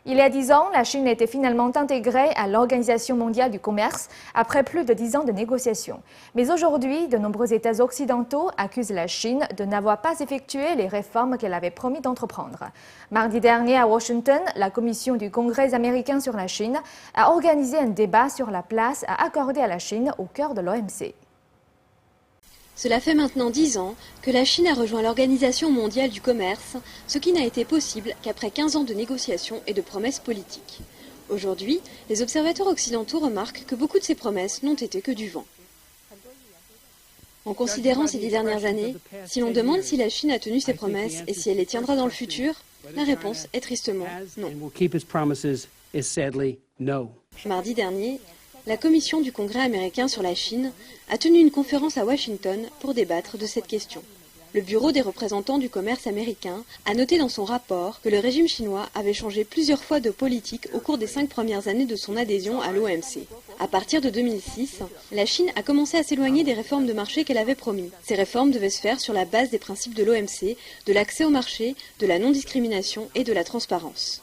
Il y a 10 ans, la Chine était finalement intégrée à l'Organisation mondiale du commerce après plus de 10 ans de négociations. Mais aujourd'hui, de nombreux États occidentaux accusent la Chine de n'avoir pas effectué les réformes qu'elle avait promis d'entreprendre. Mardi dernier à Washington, la commission du Congrès américain sur la Chine a organisé un débat sur la place à accorder à la Chine au cœur de l'OMC. Cela fait maintenant 10 ans que la Chine a rejoint l'Organisation mondiale du commerce, ce qui n'a été possible qu'après 15 ans de négociations et de promesses politiques. Aujourd'hui, les observateurs occidentaux remarquent que beaucoup de ces promesses n'ont été que du vent. En considérant ces 10 dernières années, si l'on demande si la Chine a tenu ses promesses et si elle les tiendra dans le futur, la réponse est tristement non. Mardi dernier, la commission du Congrès américain sur la Chine a tenu une conférence à Washington pour débattre de cette question. Le Bureau des représentants du commerce américain a noté dans son rapport que le régime chinois avait changé plusieurs fois de politique au cours des 5 premières années de son adhésion à l'OMC. À partir de 2006, la Chine a commencé à s'éloigner des réformes de marché qu'elle avait promis. Ces réformes devaient se faire sur la base des principes de l'OMC, de l'accès au marché, de la non-discrimination et de la transparence.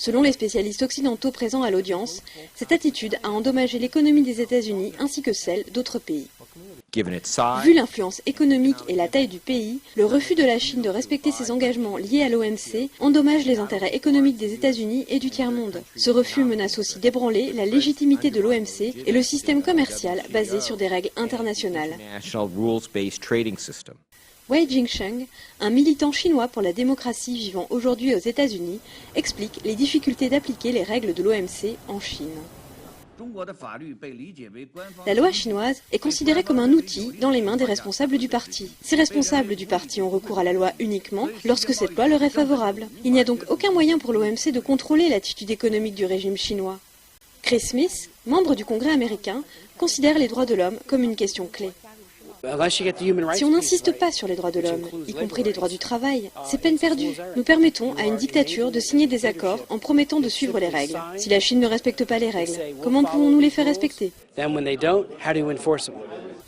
Selon les spécialistes occidentaux présents à l'audience, cette attitude a endommagé l'économie des États-Unis ainsi que celle d'autres pays. Vu l'influence économique et la taille du pays, le refus de la Chine de respecter ses engagements liés à l'OMC endommage les intérêts économiques des États-Unis et du tiers-monde. Ce refus menace aussi d'ébranler la légitimité de l'OMC et le système commercial basé sur des règles internationales. Wei Jingsheng, un militant chinois pour la démocratie vivant aujourd'hui aux États-Unis, explique les difficultés d'appliquer les règles de l'OMC en Chine. La loi chinoise est considérée comme un outil dans les mains des responsables du parti. Ces responsables du parti ont recours à la loi uniquement lorsque cette loi leur est favorable. Il n'y a donc aucun moyen pour l'OMC de contrôler l'attitude économique du régime chinois. Chris Smith, membre du Congrès américain, considère les droits de l'homme comme une question clé. Si on n'insiste pas sur les droits de l'homme, y compris les droits du travail, c'est peine perdue. Nous permettons à une dictature de signer des accords en promettant de suivre les règles. Si la Chine ne respecte pas les règles, comment pouvons-nous les faire respecter ?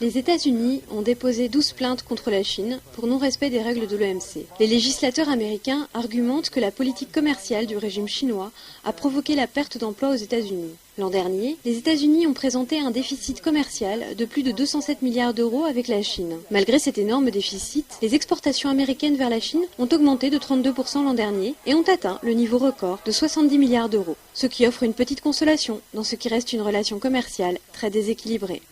Les États-Unis ont déposé 12 plaintes contre la Chine pour non-respect des règles de l'OMC. Les législateurs américains argumentent que la politique commerciale du régime chinois a provoqué la perte d'emplois aux États-Unis. L'an dernier, les États-Unis ont présenté un déficit commercial de plus de 207 milliards d'euros avec la Chine. Malgré cet énorme déficit, les exportations américaines vers la Chine ont augmenté de 32% l'an dernier et ont atteint le niveau record de 70 milliards d'euros, ce qui offre une petite consolation dans ce qui reste une relation commerciale très déséquilibrée.